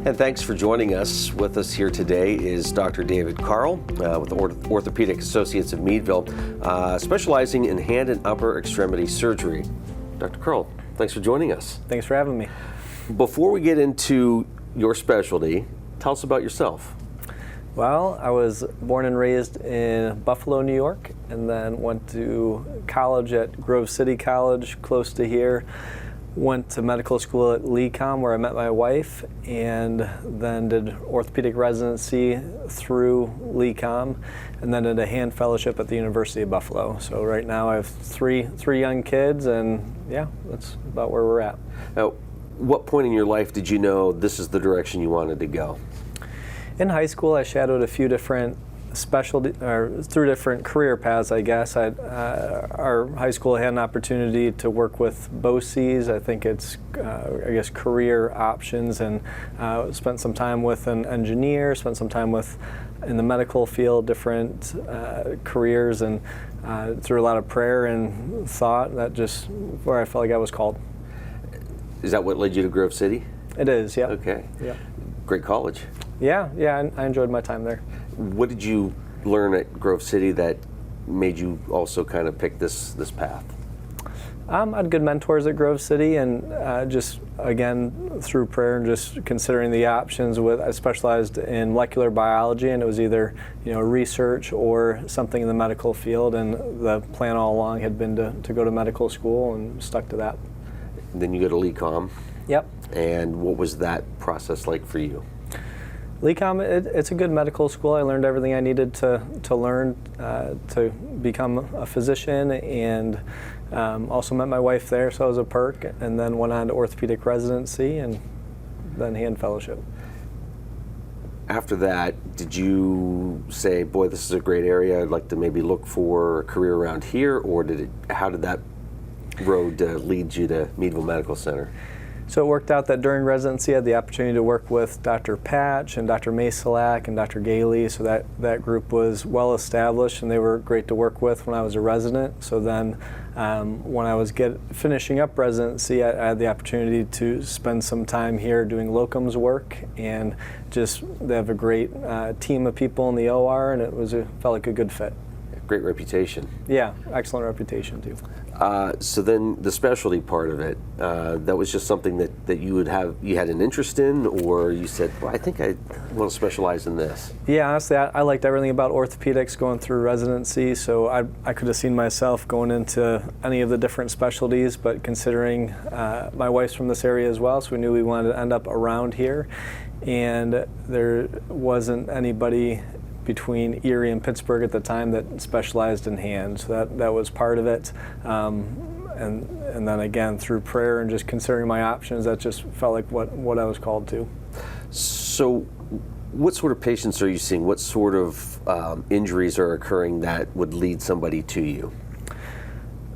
And thanks for joining us. With us here today is Dr. David Carl with Orthopedic Associates of Meadville, specializing in hand and upper extremity surgery. Dr. Carl, thanks for joining us. Thanks for having me. Before we get into your specialty, tell us about yourself. Well, I was born and raised in Buffalo, New York, and then went to college at Grove City College, close to here. Went to medical school at LECOM, where I met my wife, and then did orthopedic residency through LECOM, and then did a hand fellowship at the University of Buffalo. So right now I have three young kids, and yeah, that's about where we're at. Now, what point in your life did you know this is the direction you wanted to go? In high school, I shadowed a few different through different career paths, I guess. Our high school had an opportunity to work with BOCES. I think it's, career options, and spent some time with an engineer, spent some time in the medical field, different careers, and through a lot of prayer and thought, that just where I felt like I was called. Is that what led you to Grove City? It is, yeah. Okay. Yeah. Great college. Yeah, I enjoyed my time there. What did you learn at Grove City that made you also kind of pick this path? I had good mentors at Grove City, and just again through prayer and just considering the options. I specialized in molecular biology, and it was either research or something in the medical field. And the plan all along had been to go to medical school, and stuck to that. Then you go to LECOM. Yep. And what was that process like for you? LECOM, it's a good medical school. I learned everything I needed to learn to become a physician, and also met my wife there, so it was a perk, and then went on to orthopedic residency and then hand fellowship. After that, did you say, boy, this is a great area, I'd like to maybe look for a career around here, or how did that road lead you to Meadville Medical Center? So it worked out that during residency I had the opportunity to work with Dr. Patch and Dr. Masalak and Dr. Gailey, so that group was well established, and they were great to work with when I was a resident. So then when I was finishing up residency, I had the opportunity to spend some time here doing locums work, and they have a great team of people in the OR, and felt like a good fit. Great reputation. Yeah, excellent reputation too. So then the specialty part of it, that was just something that you had an interest in, or you said, well, I think I want to specialize in this? Yeah, honestly, I liked everything about orthopedics going through residency, so I could have seen myself going into any of the different specialties, but considering my wife's from this area as well, so we knew we wanted to end up around here, and there wasn't anybody between Erie and Pittsburgh at the time that specialized in hand, so that was part of it. And then again, through prayer and just considering my options, that just felt like what I was called to. So what sort of patients are you seeing? What sort of injuries are occurring that would lead somebody to you?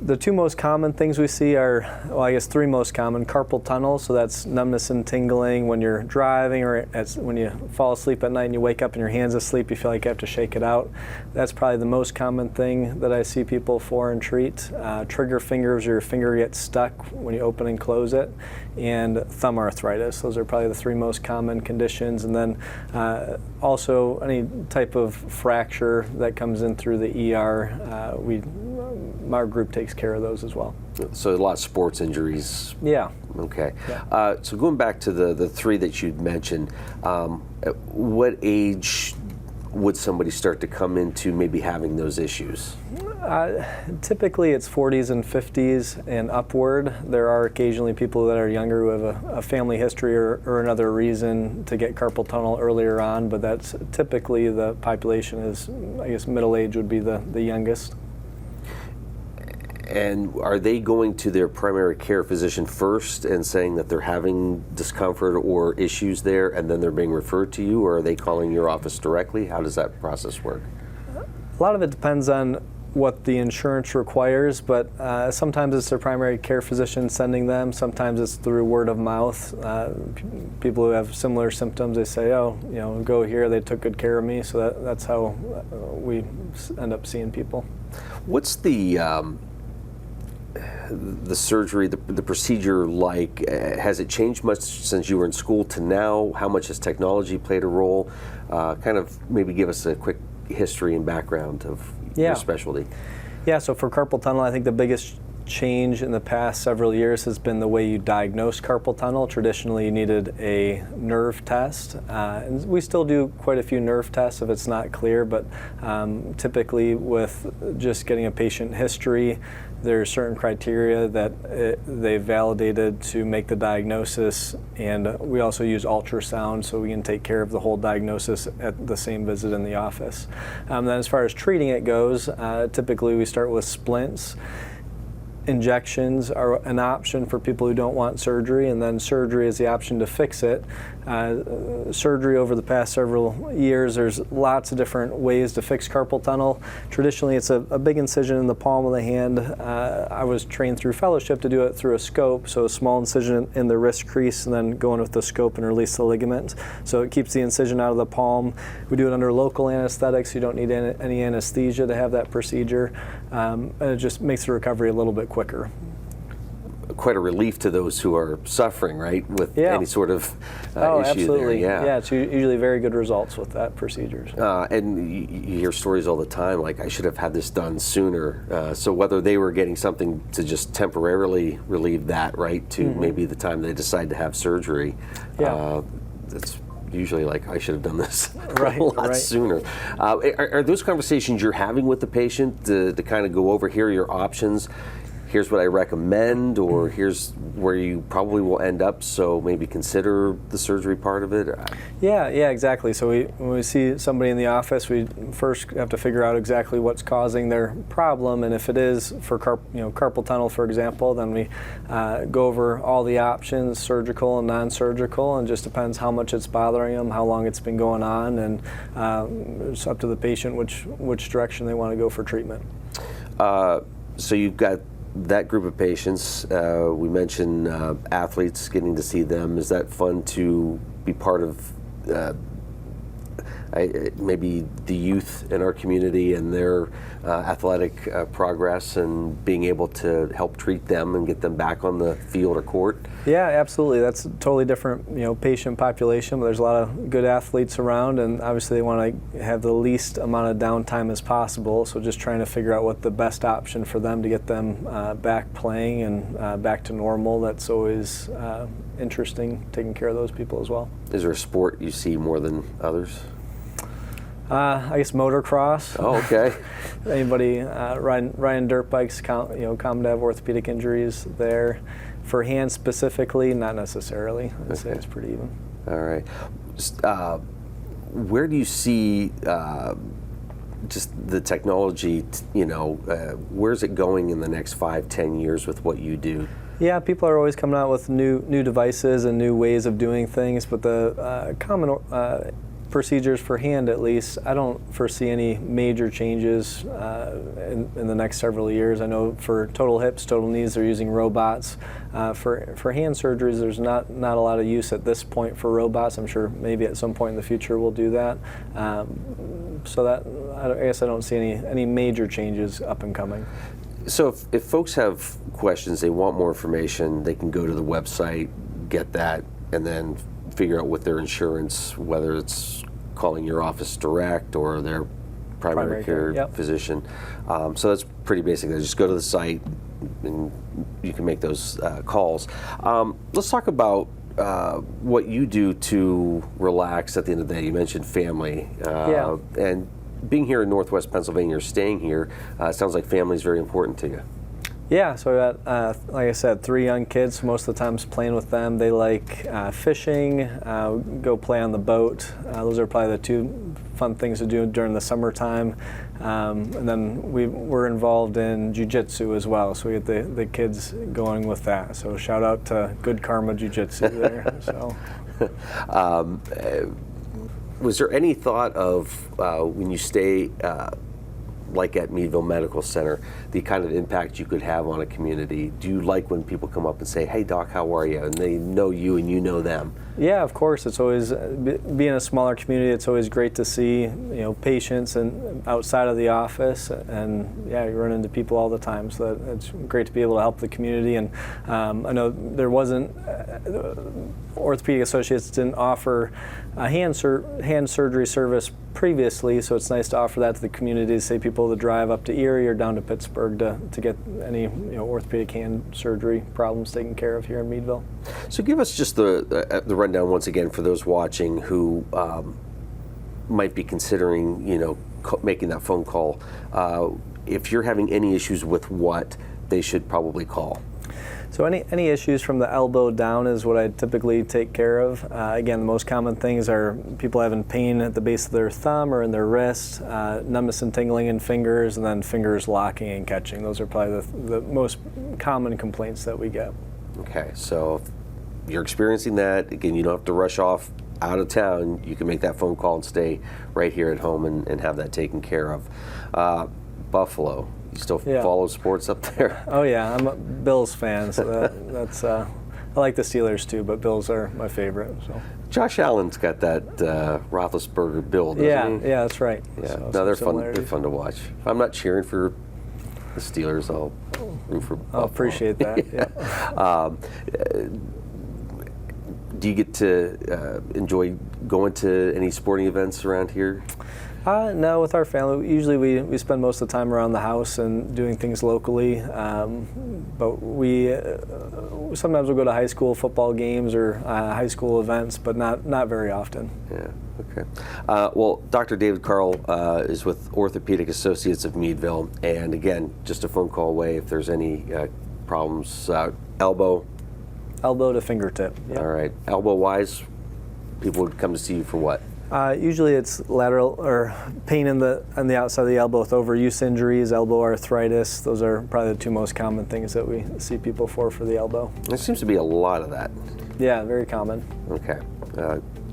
The two most common things we see are, well, I guess three most common: carpal tunnel, so that's numbness and tingling when you're driving, or when you fall asleep at night and you wake up and your hand's asleep, you feel like you have to shake it out. That's probably the most common thing that I see people for and treat. Trigger fingers, your finger gets stuck when you open and close it, and thumb arthritis. Those are probably the three most common conditions. And then also any type of fracture that comes in through the ER, our group takes care of those as well. So a lot of sports injuries. Yeah. Okay. Yeah. So going back to the three that you'd mentioned, at what age would somebody start to come into maybe having those issues? Typically it's 40s and 50s and upward. There are occasionally people that are younger who have a family history or another reason to get carpal tunnel earlier on, but that's typically the population is, I guess middle age would be the youngest. And are they going to their primary care physician first and saying that they're having discomfort or issues there, and then they're being referred to you, or are they calling your office directly? How does that process work? A lot of it depends on what the insurance requires, but sometimes it's their primary care physician sending them. Sometimes it's through word of mouth. People who have similar symptoms, they say, oh, go here, they took good care of me. So that's how we end up seeing people. What's the the surgery, the procedure like? Has it changed much since you were in school to now? How much has technology played a role? Kind of maybe give us a quick history and background of your specialty. Yeah, so for carpal tunnel, I think the biggest change in the past several years has been the way you diagnose carpal tunnel. Traditionally, you needed a nerve test, and we still do quite a few nerve tests if it's not clear, but typically with just getting a patient history, there's certain criteria that they've validated to make the diagnosis, and we also use ultrasound so we can take care of the whole diagnosis at the same visit in the office. Then as far as treating it goes, typically we start with splints. Injections are an option for people who don't want surgery, and then surgery is the option to fix it. Surgery over the past several years, there's lots of different ways to fix carpal tunnel. Traditionally, it's a big incision in the palm of the hand. I was trained through fellowship to do it through a scope, so a small incision in the wrist crease and then go in with the scope and release the ligament. So it keeps the incision out of the palm. We do it under local anesthetic, so you don't need any anesthesia to have that procedure. And it just makes the recovery a little bit quicker. Quite a relief to those who are suffering, right, with any sort of issue absolutely. there. Yeah, it's usually very good results with that procedures. And you hear stories all the time, like, I should have had this done sooner. So whether they were getting something to just temporarily relieve that, right, to maybe the time they decide to have surgery, it's usually like, I should have done this a lot sooner. Are those conversations you're having with the patient to kind of go over, here are your options, here's what I recommend, or here's where you probably will end up, so maybe consider the surgery part of it? Yeah, exactly. So when we see somebody in the office, we first have to figure out exactly what's causing their problem, and if it is for carpal tunnel, for example, then we go over all the options, surgical and non-surgical, and just depends how much it's bothering them, how long it's been going on, and it's up to the patient which direction they want to go for treatment. So you've got that group of patients. We mentioned athletes, getting to see them. Is that fun to be part of maybe the youth in our community and their athletic progress, and being able to help treat them and get them back on the field or court? Yeah, absolutely. That's a totally different patient population, but there's a lot of good athletes around, and obviously they want to have the least amount of downtime as possible, so just trying to figure out what the best option for them to get them back playing and back to normal. That's always interesting, taking care of those people as well. Is there a sport you see more than others? I guess motocross. Oh, okay. Anybody riding dirt bikes, common to have orthopedic injuries there. For hands specifically, not necessarily. I'd say it's pretty even. All right. Where do you see just the technology, where's it going in the next 5-10 years with what you do? Yeah, people are always coming out with new devices and new ways of doing things, but the common procedures for hand, at least, I don't foresee any major changes in the next several years. I know for total hips, total knees, they're using robots. For hand surgeries, there's not a lot of use at this point for robots. I'm sure maybe at some point in the future we'll do that. So that, I guess I don't see any major changes up and coming. So if folks have questions, they want more information, they can go to the website, get that, and then figure out with their insurance, whether it's calling your office direct or their primary care physician. So that's pretty basic. They just go to the site and you can make those calls. Let's talk about what you do to relax at the end of the day. You mentioned family. And being here in Northwest Pennsylvania, or staying here, it sounds like family is very important to you. Yeah, so I got, like I said, 3 young kids. Most of the time's playing with them. They like fishing, go play on the boat. Those are probably the 2 fun things to do during the summertime. And then we're involved in jiu-jitsu as well, so we get the kids going with that. So shout out to Good Karma Jiu-Jitsu there. So. Was there any thought of when you stay like at Meadville Medical Center, the kind of impact you could have on a community? Do you like when people come up and say, "Hey doc, how are you?" and they know you and you know them? Yeah, of course. It's always being a smaller community. It's always great to see patients and outside of the office, and yeah, you run into people all the time. So it's great to be able to help the community. And I know there wasn't Orthopedic Associates didn't offer a hand surgery service previously, so it's nice to offer that to the community. Say people to drive up to Erie or down to Pittsburgh to get any orthopedic hand surgery problems taken care of here in Meadville. So give us just the rundown once again for those watching who might be considering making that phone call. If you're having any issues with what they should probably call. So any issues from the elbow down is what I typically take care of. Again, the most common things are people having pain at the base of their thumb or in their wrist, numbness and tingling in fingers, and then fingers locking and catching. Those are probably the most common complaints that we get. Okay, so if you're experiencing that, again, you don't have to rush off out of town. You can make that phone call and stay right here at home and have that taken care of. Buffalo. You still follow sports up there? Oh yeah, I'm a Bills fan, so that's I like the Steelers too, but Bills are my favorite. So Josh Allen's got that Roethlisberger build, doesn't he? Yeah, that's right. Yeah, So no, they're some fun. They're fun to watch. If I'm not cheering for the Steelers, I'll root for Buffalo. I appreciate that. Yeah. Do you get to enjoy going to any sporting events around here? No, with our family, usually we spend most of the time around the house and doing things locally. But we sometimes we'll go to high school football games or high school events, but not very often. Yeah. Okay. Well, Dr. David Carl is with Orthopedic Associates of Meadville, and again, just a phone call away if there's any problems. Elbow to fingertip. Yep. All right. Elbow-wise, people would come to see you for what? Usually it's lateral or pain on the outside of the elbow with overuse injuries, elbow arthritis. Those are probably the two most common things that we see people for the elbow. There seems to be a lot of that. Yeah, very common. Okay.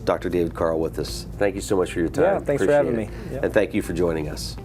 Dr. David Carl with us. Thank you so much for your time. Yeah, thanks for having me. Yep. And thank you for joining us.